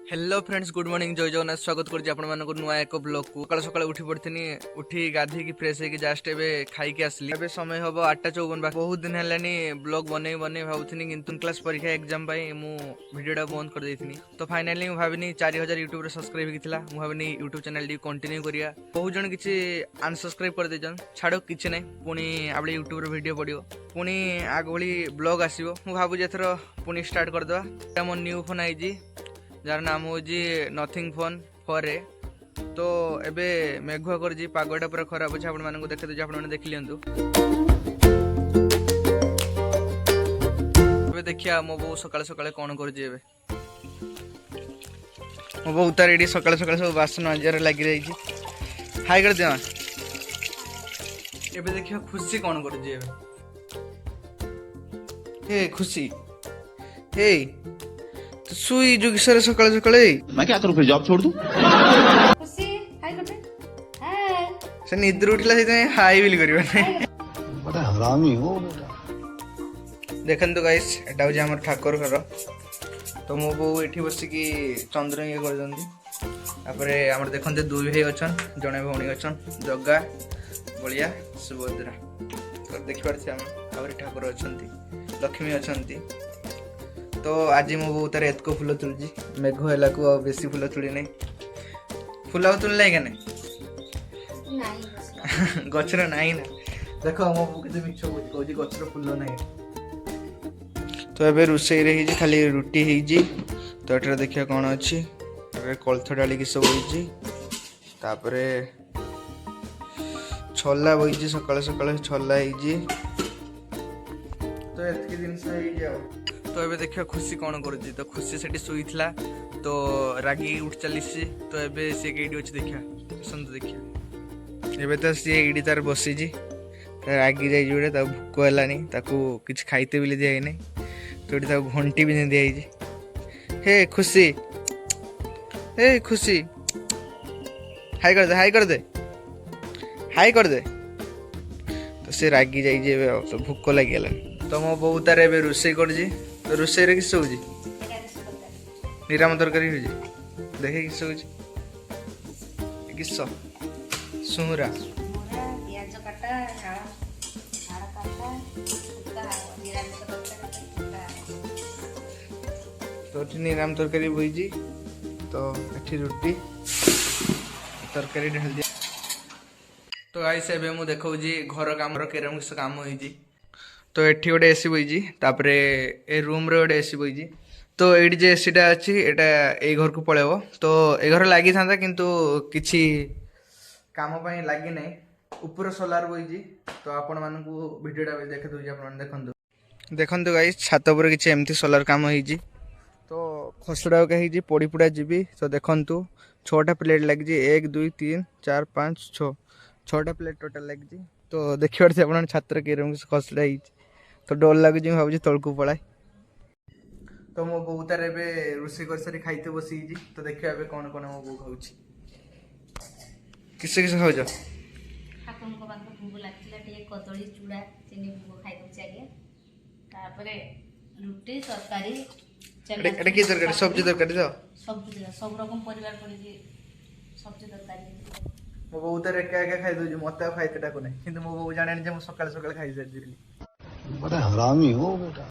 Hello friends good morning जय जगन्नाथ स्वागत करछि आपण मानको नुआ एक ब्लॉग को सकाळ सकाळ उठी पड़थिनी उठी गाधी की फ्रेश हे की जस्ट एबे खाई के आसली एबे समय हबो 8:54 बा बहुत दिन हेलानी ब्लॉग बनै भाबुथिनी किंतु क्लास परीक्षा एग्जाम पई मु वीडियोटा बंद कर देथिनी तो फाइनली मु भाबिनी 4000 यूट्यूब रे सब्सक्राइब हिथिला मु भाबिनी यूट्यूब चैनल डी कंटिन्यू करिया बहुत जण किछि अनसब्सक्राइब कर देजन छाडो किछि नै पुनी आबे यूट्यूब रे वीडियो पडियो पुनी आगोली ब्लॉग आसीबो मु भाबु जेथरो पुनी स्टार्ट कर दवा हमर न्यू फोन आइजी जार नाम हूँ नथिंग फोन 4 तो एबे मेघुआ कर पागटा पूरा खराब अच्छे आपण मानक देखते आप देख लिंतु देखिया मो बो सकाଳେ सकाଳେ कौन कर मो बो उतार एडी सकाळे सकाळे सब बासन मांजार लगी रही हाई कर दिया एबे देखिया खुशी कौन कर हे खुशी हे तो सुई जो किसरे सकाळे सकाळे मैं क्या करूं फिर जॉब छोड़ दूं खुशी हाय करते हाय से निद्र उठला से हाई विल करबा नै बड़ा हरामी हो बेटा देखन तो गाइस एटा हो हमर ठाकुर घर तो मो बो एठी बसी की चंद्र ये कर दंदी तापरे हमर देखन दुई भाई अछन जणे भौणी अछन जग्गा बलिया सुभद्रा तो देखि परछि हम और ठाकुर अछंती लक्ष्मी अछंती तो आज मो बो तार एतको फूल तुलजी मेघ होला को बेसी फूल तुली नै फूल तुल नै के नै नहीं गछर नाही ना देखो मो बो केते मिछ कहूजी गछर फूल नाही तो एबे रुसई रही जी खाली रुटी ही जी तो एटा देखिया कोन अछि एबे कोलथ डाली की सब होई जी तापरे छोला होई जी सकाळ सकाळ छोला ही जी तो एतकी दिन से ही जाओ तो एबे देखिया खुशी कौन करूची तो खुशी सेठी सुईथला तो रागी उठ चलीसी तो एबे से केडी अछि देखिया सुन देखिया एबे तो से एडी तार बसी जी रागी जाई जोडे ता भूख हलानी ताकू किछ खाइते बिले दिया नै तो ता घंटी भी नहीं दिया जी हे खुशी हाई कर दे हाई कर दे हाई कर दे तो से रागी जाई जे तो भूख लगी गला तो मो बो तार एबे रुसई कर जी तो रुसई रे किस होजी निराम तरकारी हो जी देखे किस होजी किस सुमुरा प्याज काटा हाड़ काटा निरामिष तो निराम तरकारी बोई जी तो एठी रुटी तरकारी ढाल दिया तो गाइस एबे मु देखौ जी घर काम रो केरम किस काम होई जी तो एठी गोटे एसी बोई जी तापरे ए रूम रे गोटे एसी बोई जी तो एडी जे एसीटा अछि एटा ए घर को पळेबो तो ए घर लागि थांदा किंतु किछि काम पई लागि नै ऊपर सोलार बोई जी तो आपण मानन को वीडियोटा देखे दउ जी आपण देखंतु देखंतु गाइस छात ऊपर किछि एमथि सोलार काम होई जी तो खसड़ा कही जी पड़ी पुड़ा जीवी तो देखंतु 6टा प्लेट लग जी 1 2 3 4 5 6 6टा प्लेट टोटल लग जी तो देखिबार से आपण छात्र के रूम खसड़ा ही तो डर लग जी भाबू तलकू पळाय तो मो बो तार एबे रुसई कर सारी खाइते बसी जी तो देखिया एबे कोन कोन मो बो खाउची किसे किसे खाउ जा ठाकुर को बांको भूख लागतिला टे कदली चूड़ा चीनी भूख खाइ दउची आगे तापरे रुटी तरकारी एटा की तरकारी सब्जी तरकारी तो सब रकम परिवार पड़ी जी सब्जी तरकारी मो बो तार एका एका खाइ दउ जी मते खाइतेटा को नै किंतु मो बो जाने जे मो सकाळ सकाळ खाइ जाई बड़ा हरामी हो बेटा।